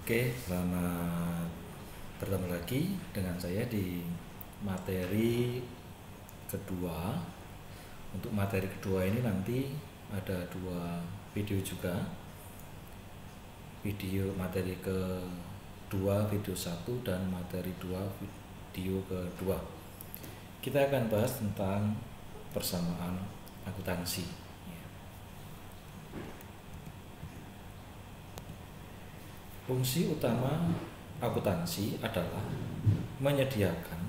Oke, selamat bertemu lagi dengan saya di materi kedua. Untuk materi kedua ini nanti ada dua video juga. Video materi kedua, video 1 dan materi 2, video kedua. Kita akan bahas tentang persamaan akuntansi. Fungsi utama akuntansi adalah menyediakan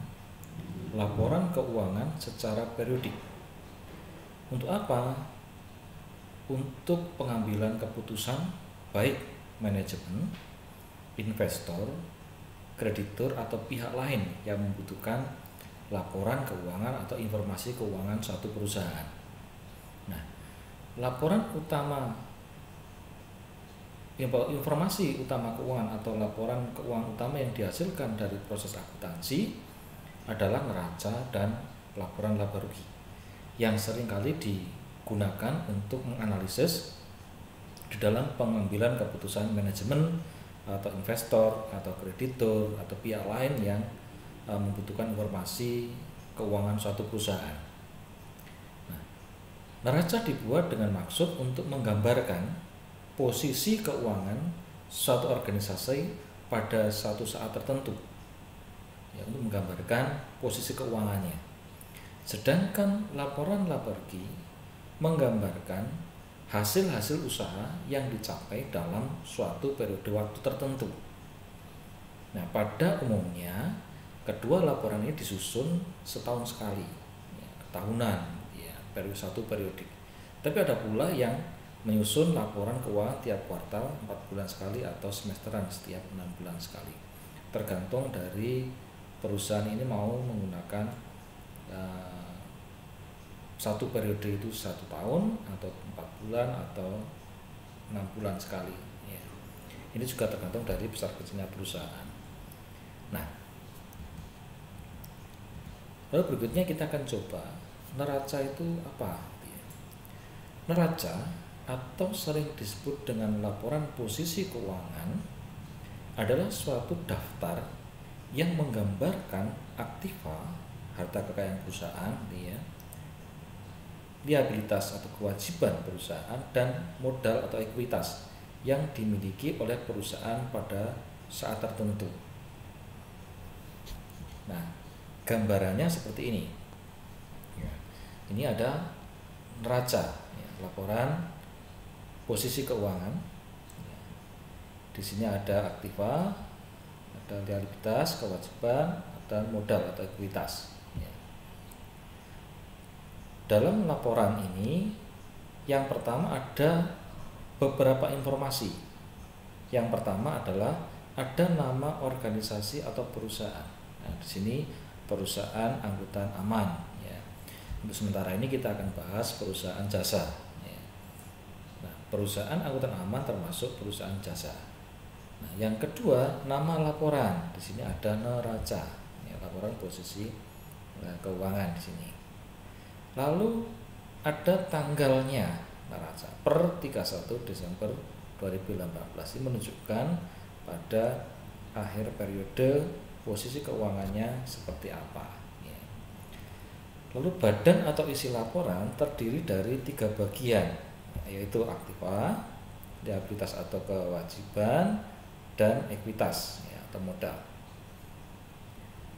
laporan keuangan secara periodik. Untuk apa? Untuk pengambilan keputusan baik manajemen, investor, kreditur atau pihak lain yang membutuhkan laporan keuangan atau informasi keuangan suatu perusahaan. Nah, laporan utama informasi utama keuangan atau laporan keuangan utama yang dihasilkan dari proses akuntansi adalah neraca dan laporan laba rugi yang seringkali digunakan untuk menganalisis di dalam pengambilan keputusan manajemen atau investor atau kreditur atau pihak lain yang membutuhkan informasi keuangan suatu perusahaan. Nah, neraca dibuat dengan maksud untuk menggambarkan posisi keuangan suatu organisasi pada suatu saat tertentu, ya, untuk menggambarkan posisi keuangannya. Sedangkan laporan laba rugi menggambarkan hasil-hasil usaha yang dicapai dalam suatu periode waktu tertentu. Nah, pada umumnya kedua laporan ini disusun setahun sekali, ya, tahunan, ya, periode satu periodik. Tapi ada pula yang menyusun laporan keuangan tiap kuartal, 4 bulan sekali, atau semesteran setiap 6 bulan sekali. Tergantung dari perusahaan ini mau menggunakan satu periode itu 1 tahun atau 4 bulan atau 6 bulan sekali, ya. Ini juga tergantung dari besar kecilnya perusahaan. Nah, lalu berikutnya kita akan coba neraca itu apa. Neraca atau sering disebut dengan laporan posisi keuangan adalah suatu daftar yang menggambarkan aktiva, harta kekayaan perusahaan, ya, liabilitas atau kewajiban perusahaan, dan modal atau ekuitas yang dimiliki oleh perusahaan pada saat tertentu. Nah, gambarannya seperti ini. Ya, ini ada neraca, ya, laporan posisi keuangan. Di sini ada aktiva, ada liabilitas, kewajiban, dan modal atau ekuitas. Dalam laporan ini, yang pertama ada beberapa informasi. Yang pertama adalah ada nama organisasi atau perusahaan. Nah, di sini perusahaan angkutan aman. Ya. Untuk sementara ini kita akan bahas perusahaan jasa. Perusahaan angkutan aman termasuk perusahaan jasa. Nah, yang kedua, nama laporan. Di sini ada neraca, ya, laporan posisi keuangan di sini. Lalu ada tanggalnya neraca per 31 Desember 2018. Ini menunjukkan pada akhir periode posisi keuangannya seperti apa. Ya. Lalu badan atau isi laporan terdiri dari 3 bagian, yaitu aktiva, liabilitas atau kewajiban, dan ekuitas, ya, atau modal.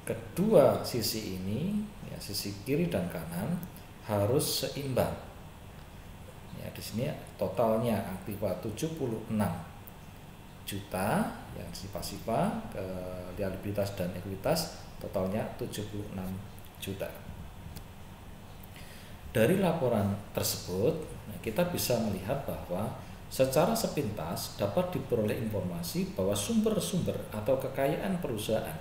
Kedua sisi ini, ya, sisi kiri dan kanan harus seimbang. Ya, di sini totalnya aktiva 76 juta yang sifat-sifat, ke liabilitas dan ekuitas totalnya 76 juta. Dari laporan tersebut, kita bisa melihat bahwa secara sepintas dapat diperoleh informasi bahwa sumber-sumber atau kekayaan perusahaan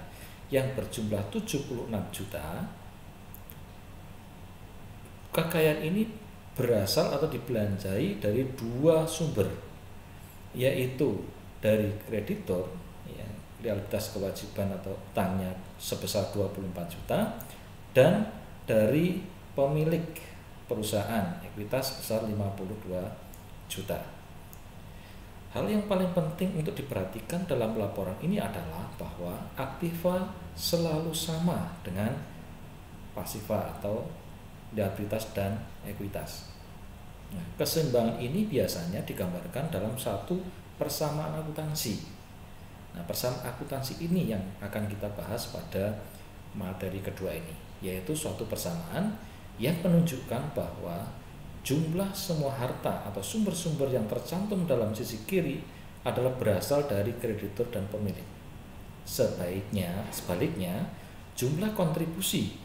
yang berjumlah 76 juta, kekayaan ini berasal atau dibelanjai dari 2 sumber, yaitu dari kreditor, ya, liabilitas kewajiban atau utangnya sebesar 24 juta, dan dari pemilik perusahaan, ekuitas sebesar 52 juta. Hal yang paling penting untuk diperhatikan dalam laporan ini adalah bahwa aktiva selalu sama dengan pasiva atau liabilitas dan ekuitas. Nah, keseimbangan ini biasanya digambarkan dalam satu persamaan akuntansi. Nah, persamaan akuntansi ini yang akan kita bahas pada materi kedua ini, yaitu suatu persamaan yang menunjukkan bahwa jumlah semua harta atau sumber-sumber yang tercantum dalam sisi kiri adalah berasal dari kreditur dan pemilik. Sebaliknya, jumlah kontribusi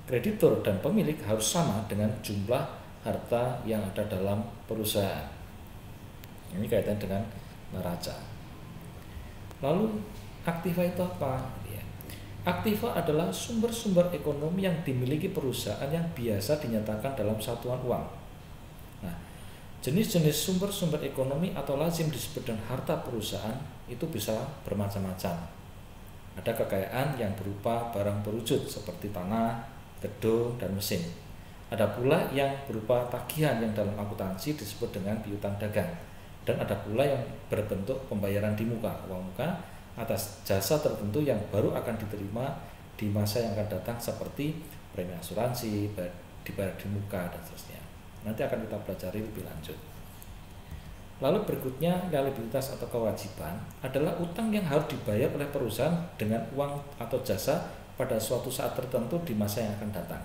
kreditur dan pemilik harus sama dengan jumlah harta yang ada dalam perusahaan. Ini kaitan dengan neraca. Lalu aktiva itu apa? Aktiva adalah sumber-sumber ekonomi yang dimiliki perusahaan yang biasa dinyatakan dalam satuan uang. Nah, jenis-jenis sumber-sumber ekonomi atau lazim disebut dengan harta perusahaan itu bisa bermacam-macam. Ada kekayaan yang berupa barang berwujud seperti tanah, gedung, dan mesin. Ada pula yang berupa tagihan yang dalam akuntansi disebut dengan piutang dagang. Dan ada pula yang berbentuk pembayaran di muka, uang muka, atas jasa tertentu yang baru akan diterima di masa yang akan datang seperti premi asuransi, dibayar di muka, dan seterusnya. Nanti akan kita pelajari lebih lanjut. Lalu berikutnya, liabilitas atau kewajiban adalah utang yang harus dibayar oleh perusahaan dengan uang atau jasa pada suatu saat tertentu di masa yang akan datang.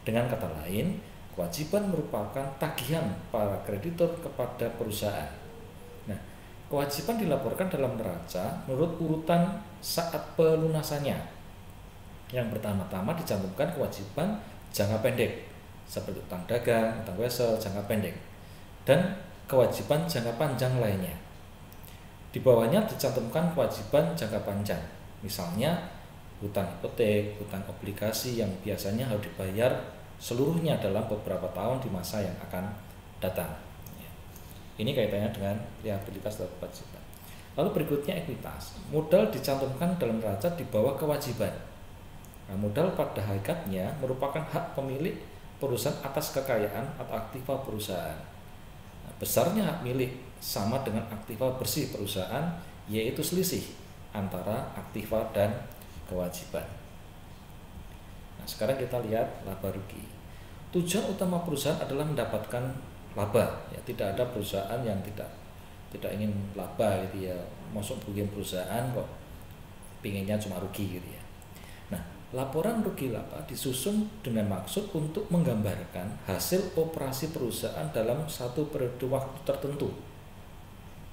Dengan kata lain, kewajiban merupakan tagihan para kreditur kepada perusahaan. Nah, kewajiban dilaporkan dalam neraca menurut urutan saat pelunasannya. Yang pertama-tama dicantumkan kewajiban jangka pendek seperti utang dagang, utang wesel, jangka pendek, dan kewajiban jangka panjang lainnya. Di bawahnya dicantumkan kewajiban jangka panjang, misalnya hutang hipotek, hutang obligasi yang biasanya harus dibayar seluruhnya dalam beberapa tahun di masa yang akan datang. Ini kaitannya dengan liabilitas dan kewajiban. Lalu berikutnya ekuitas. Modal dicantumkan dalam neraca di bawah kewajiban. Nah, modal pada hakikatnya merupakan hak pemilik perusahaan atas kekayaan atau aktiva perusahaan. Nah, besarnya hak milik sama dengan aktiva bersih perusahaan, yaitu selisih antara aktiva dan kewajiban. Nah, sekarang kita lihat laba rugi. Tujuan utama perusahaan adalah mendapatkan laba. Ya, tidak ada perusahaan yang tidak ingin laba gitu ya. Masuk bikin perusahaan kok pinginnya cuma rugi gitu ya. Nah, laporan rugi laba disusun dengan maksud untuk menggambarkan hasil operasi perusahaan dalam satu periode waktu tertentu.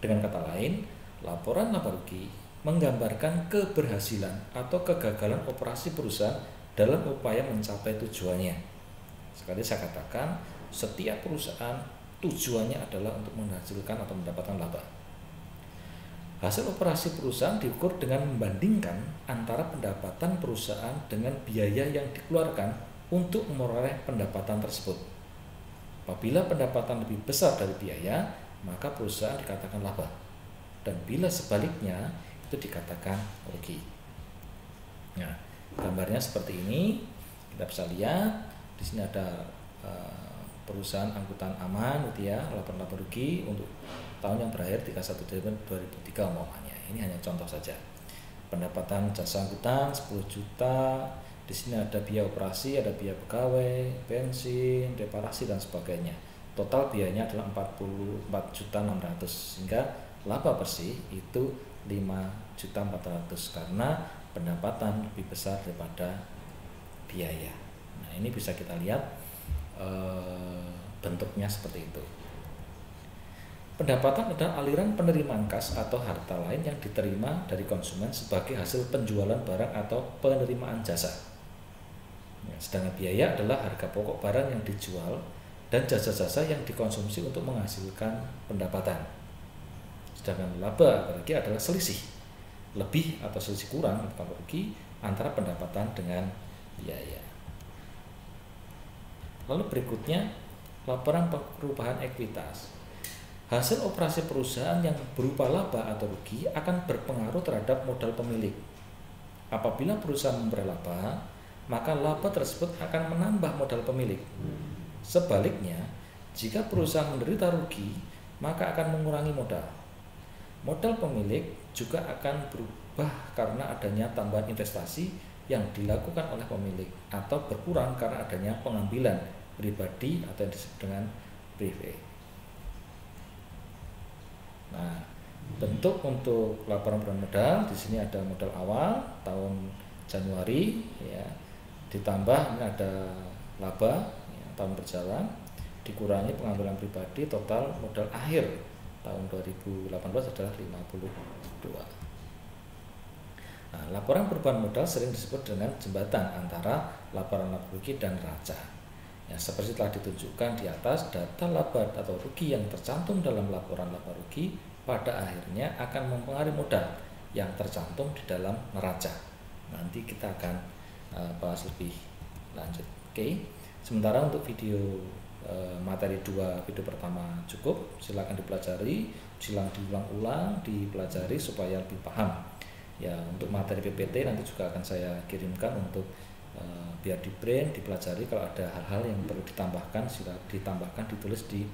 Dengan kata lain, laporan laba rugi menggambarkan keberhasilan atau kegagalan operasi perusahaan dalam upaya mencapai tujuannya. Sekali saya katakan, setiap perusahaan tujuannya adalah untuk menghasilkan atau mendapatkan laba. Hasil operasi perusahaan diukur dengan membandingkan antara pendapatan perusahaan dengan biaya yang dikeluarkan untuk memperoleh pendapatan tersebut. Apabila pendapatan lebih besar dari biaya, maka perusahaan dikatakan laba. Dan bila sebaliknya, itu dikatakan rugi. Nah, gambarnya seperti ini. Kita bisa lihat di sini ada perusahaan angkutan aman gitu ya, laporan laba rugi untuk tahun yang berakhir 31 Desember 2003 umpamanya. Ini hanya contoh saja. Pendapatan jasa angkutan 10 juta. Di sini ada biaya operasi, ada biaya pegawai, bensin, reparasi dan sebagainya. Total biayanya adalah 44.600.000 sehingga laba bersih itu 5.400.000 karena pendapatan lebih besar daripada biaya. Nah, ini bisa kita lihat bentuknya seperti itu. Pendapatan adalah aliran penerimaan kas atau harta lain yang diterima dari konsumen sebagai hasil penjualan barang atau penerimaan jasa. Sedangkan biaya adalah harga pokok barang yang dijual dan jasa-jasa yang dikonsumsi untuk menghasilkan pendapatan. Sedangkan laba bagi adalah selisih lebih atau selisih kurang bukan rugi antara pendapatan dengan biaya. Lalu berikutnya laporan perubahan ekuitas. Hasil operasi perusahaan yang berupa laba atau rugi akan berpengaruh terhadap modal pemilik. Apabila perusahaan memperoleh laba, maka laba tersebut akan menambah modal pemilik. Sebaliknya, jika perusahaan menderita rugi, maka akan mengurangi modal. modal pemilik juga akan berubah karena adanya tambahan investasi yang dilakukan oleh pemilik atau berkurang karena adanya pengambilan pribadi atau yang disebut dengan privé. Nah, bentuk untuk laporan perubahan modal di sini ada modal awal tahun Januari ya, ditambah ini ada laba ya, tahun berjalan, dikurangi pengambilan pribadi, total modal akhir tahun 2018 adalah 52. Nah, laporan perubahan modal sering disebut dengan jembatan antara laporan laba rugi dan neraca. Ya, seperti telah ditunjukkan di atas, data laba atau rugi yang tercantum dalam laporan laba rugi pada akhirnya akan mempengaruhi modal yang tercantum di dalam neraca. Nanti kita akan bahas lebih lanjut. Oke. Sementara untuk video materi 2 video pertama cukup, silakan dipelajari, silakan diulang-ulang, dipelajari supaya lebih paham. Ya, untuk materi PPT nanti juga akan saya kirimkan untuk biar di print, dipelajari. Kalau ada hal-hal yang perlu ditambahkan, silakan ditambahkan, ditulis di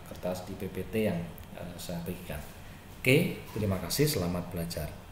kertas di PPT yang saya bagikan. Oke, terima kasih, selamat belajar.